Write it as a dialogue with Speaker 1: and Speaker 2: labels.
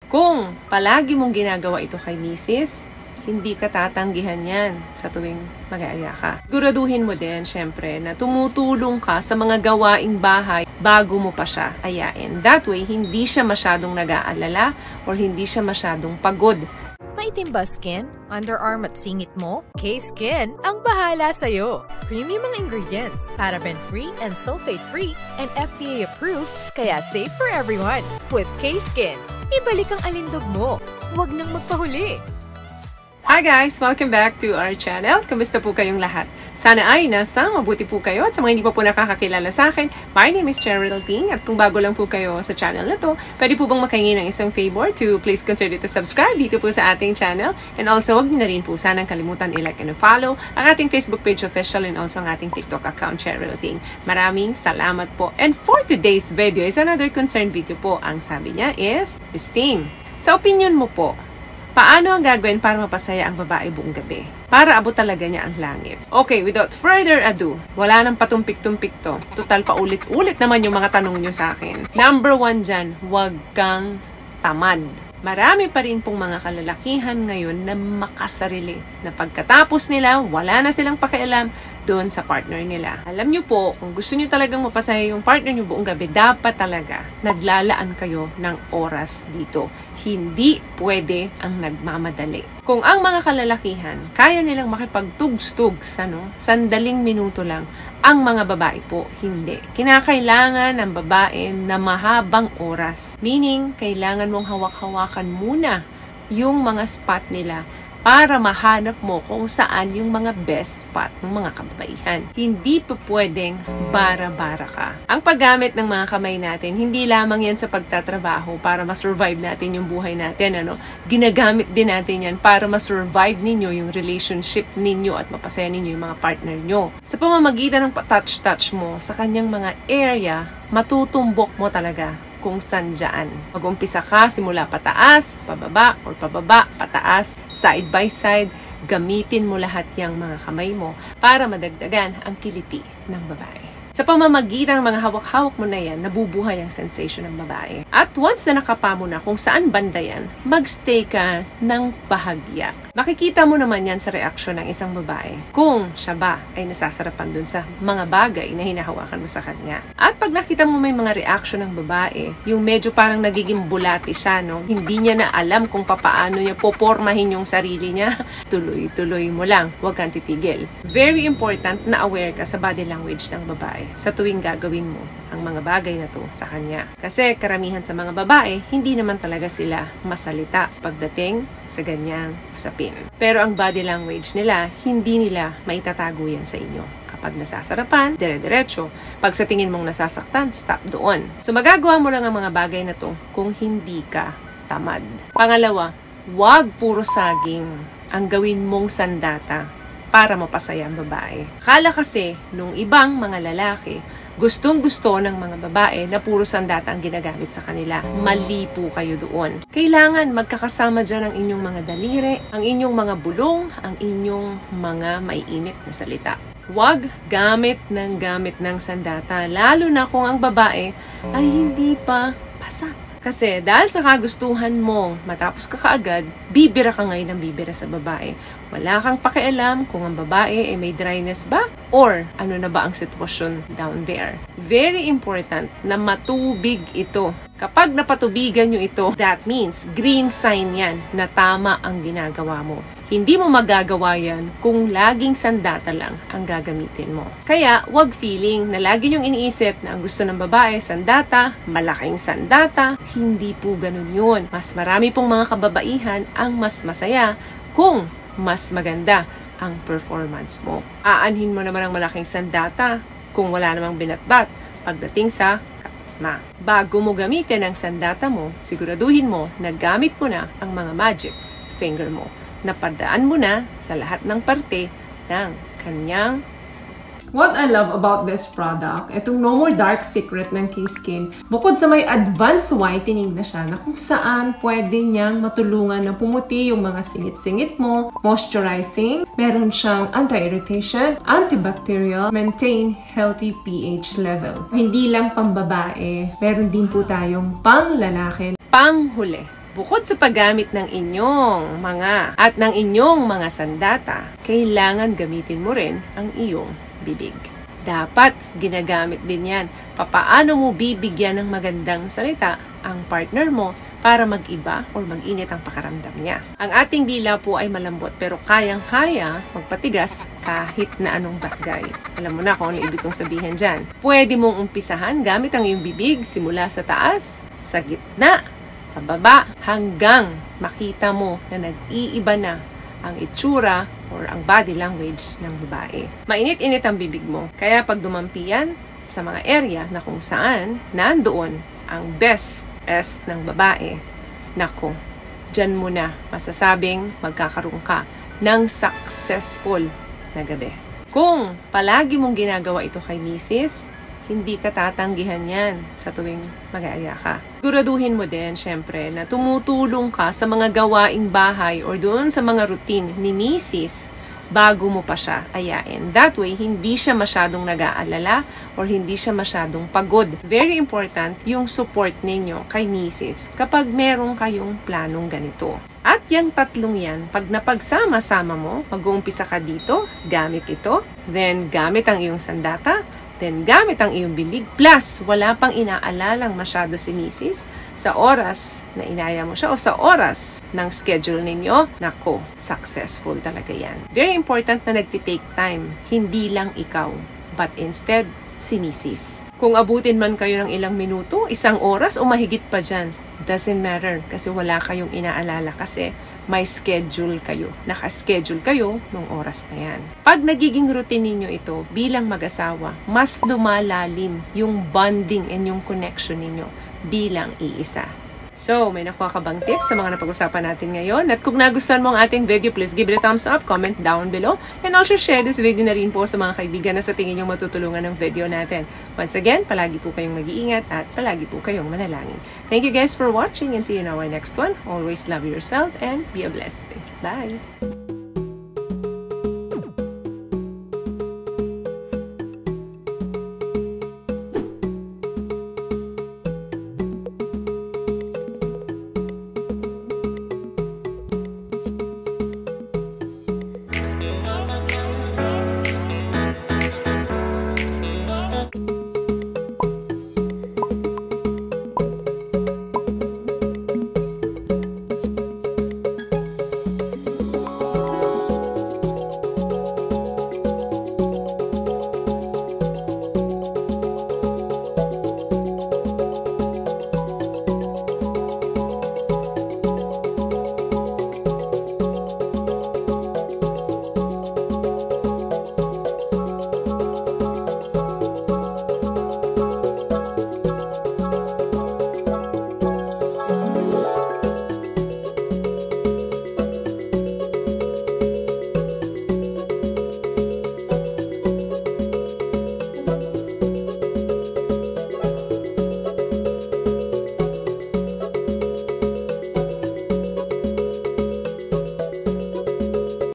Speaker 1: Kung palagi mong ginagawa ito kay misis, hindi ka tatanggihan yan sa tuwing mag-aaya ka. Siguraduhin mo din, syempre, na tumutulong ka sa mga gawaing bahay bago mo pa siya ayain. That way, hindi siya masyadong nag-aalala or hindi siya masyadong pagod.
Speaker 2: Maitim ba skin, underarm at singit mo? K-Skin ang bahala sa'yo. Premium ang ingredients, paraben-free and sulfate-free, and FDA-approved, kaya safe for everyone. With K-Skin, ibalik ang alindog mo. Huwag nang magpahuli.
Speaker 1: Hi guys! Welcome back to our channel. Kamusta po kayong lahat? Sana ay nasa mabuti po kayo at sa mga hindi pa po nakakakilala sa akin, my name is Cheryl Ting at kung bago lang po kayo sa channel na to, pwede po bang makahingi ng isang favor to please consider to subscribe dito po sa ating channel, and also huwag niyo na rin po sanang kalimutan i-like and follow ang ating Facebook page official and also ang ating TikTok account Cheryl Ting. Maraming salamat po. And for today's video is another concerned video po. Ang sabi niya is esteem. Sa opinion mo po, paano ang gagawin para mapasaya ang babae buong gabi? Para abot talaga niya ang langit. Okay, without further ado, wala nang patumpik-tumpik to. Total pa ulit-ulit naman yung mga tanong nyo sa akin. Number 1 dyan, huwag kang tamad. Marami pa rin pong mga kalalakihan ngayon na makasarili. Na pagkatapos nila, wala na silang pakialam doon sa partner nila. Alam nyo po, kung gusto nyo talagang mapasaya yung partner nyo buong gabi, dapat talaga naglalaan kayo ng oras dito. Hindi pwede ang nagmamadali. Kung ang mga kalalakihan, kaya nilang makipagtugs-tugs, sandaling minuto lang, ang mga babae po, hindi. Kinakailangan ng babae na mahabang oras. Meaning, kailangan mong hawak-hawakan muna yung mga spot nila para mahanap mo kung saan yung mga best spot ng mga kababaihan. Hindi pa pwedeng bara-bara ka. Ang paggamit ng mga kamay natin, hindi lamang yan sa pagtatrabaho para ma-survive natin yung buhay natin. Ginagamit din natin yan para ma-survive ninyo yung relationship ninyo at mapasaya ninyo yung mga partner nyo. Sa pamamagitan ng touch-touch mo sa kanyang mga area, matutumbok mo talaga kung saan dyan. Mag-umpisa ka simula pataas, pababa, or pababa, pataas, side by side. Gamitin mo lahat yung mga kamay mo para madagdagan ang kiliti ng babae. Sa pamamagitan ng mga hawak-hawak mo na yan, nabubuhay ang sensation ng babae. At once na nakapa mo na kung saan banda yan, magstay ka ng bahagya. Makikita mo naman yan sa reaksyon ng isang babae kung siya ba ay nasasarapan dun sa mga bagay na hinahawakan mo sa kanya. At pag nakita mo may mga reaksyon ng babae, yung medyo parang nagiging bulati siya, hindi niya na alam kung papaano niya popormahin yung sarili niya, tuloy-tuloy mo lang, huwag kang titigil. Very important na aware ka sa body language ng babae sa tuwing gagawin mo ang mga bagay na to sa kanya. Kasi karamihan sa mga babae, hindi naman talaga sila masalita pagdating sa ganyang usapin. Pero ang body language nila, hindi nila maitatago yan sa inyo. Kapag nasasarapan, dire-diretso. Pag sa tingin mong nasasaktan, stop doon. So magagawa mo lang ang mga bagay na to kung hindi ka tamad. Pangalawa, huwag puro saging ang gawin mong sandata para mapasaya ang babae. Akala kasi, nung ibang mga lalaki, gustong-gusto ng mga babae na puro sandata ang ginagamit sa kanila. Mali po kayo doon. Kailangan magkakasama dyan ang inyong mga daliri, ang inyong mga bulong, ang inyong mga maiinit na salita. Huwag gamit ng sandata, lalo na kung ang babae ay hindi pa pasa. Kasi dahil sa kagustuhan mo, matapos ka kaagad, bibira ka ngayon ng bibira sa babae. Wala kang pakialam kung ang babae ay may dryness ba or ano na ba ang sitwasyon down there. Very important na matubig ito. Kapag napatubigan nyo ito, that means green sign yan na tama ang ginagawa mo. Hindi mo magagawa yan kung laging sandata lang ang gagamitin mo. Kaya, wag feeling na lagi nyong iniisip na ang gusto ng babae, sandata, malaking sandata. Hindi po ganun yun. Mas marami pong mga kababaihan ang mas masaya kung mas maganda ang performance mo. Aanhin mo naman ang malaking sandata kung wala namang binatbat pagdating sa katma. Bago mo gamitin ang sandata mo, siguraduhin mo na gamit mo na ang mga magic finger mo. Napadaan mo na sa lahat ng parte ng kanyang. What I love about this product, itong No More Dark Secret ng K-Skin, bukod sa may advanced whitening na siya na kung saan pwede niyang matulungan na pumuti yung mga singit-singit mo, moisturizing, meron siyang anti-irritation, antibacterial, maintain healthy pH level. Hindi lang pang babae, meron din po tayong pang lalaki. Panghuli, Bukod sa paggamit ng inyong mga sandata, kailangan gamitin mo rin ang iyong bibig. Dapat ginagamit din yan. Papaano mo bibigyan ng magandang salita ang partner mo para mag-iba or mag-init ang pakaramdam niya. Ang ating dila po ay malambot pero kayang-kaya magpatigas kahit na anong bagay. Alam mo na kung ano ibig kong sabihin dyan. Pwede mong umpisahan gamit ang iyong bibig simula sa taas, sa gitna, pababa, hanggang makita mo na nag-iiba na ang itsura or ang body language ng babae. Mainit-init ang bibig mo. Kaya pag dumampi yan sa mga area na kung saan nandoon ang best ng babae, nako, dyan mo na masasabing magkakaroon ka ng successful na gabi. Kung palagi mong ginagawa ito kay misis, hindi ka tatanggihan yan sa tuwing mag-aaya ka. Siguraduhin mo din, syempre, na tumutulong ka sa mga gawaing bahay or doon sa mga routine ni misis bago mo pa siya ayain. That way, hindi siya masyadong nag-aalala or hindi siya masyadong pagod. Very important yung support ninyo kay misis kapag meron kayong planong ganito. At yung tatlong yan, pag napagsama-sama mo, mag-uumpisa ka dito, gamit ito, then gamit ang iyong sandata, then gamit ang iyong bibig, plus wala pang inaalalang masyado si misis sa oras na inaya mo siya o sa oras ng schedule ninyo, nako, successful talaga yan. Very important na nagtitake time, hindi lang ikaw, but instead, si misis. Kung abutin man kayo ng ilang minuto, 1 oras o mahigit pa dyan, doesn't matter kasi wala kayong inaalala kasi may schedule kayo. Naka-schedule kayo nung oras na yan. Pag nagiging routine ninyo ito bilang mag-asawa, mas lumalalim yung bonding and yung connection ninyo bilang iisa. So, may nakuha ka bang tips sa mga napag-usapan natin ngayon? At kung nagustuhan mo ang ating video, please give it a thumbs up, comment down below, and also share this video na rin po sa mga kaibigan na sa tingin nyo matutulungan ng video natin. Once again, palagi po kayong mag-iingat at palagi po kayong manalangin. Thank you guys for watching and see you in our next one. Always love yourself and be a blessed. Bye!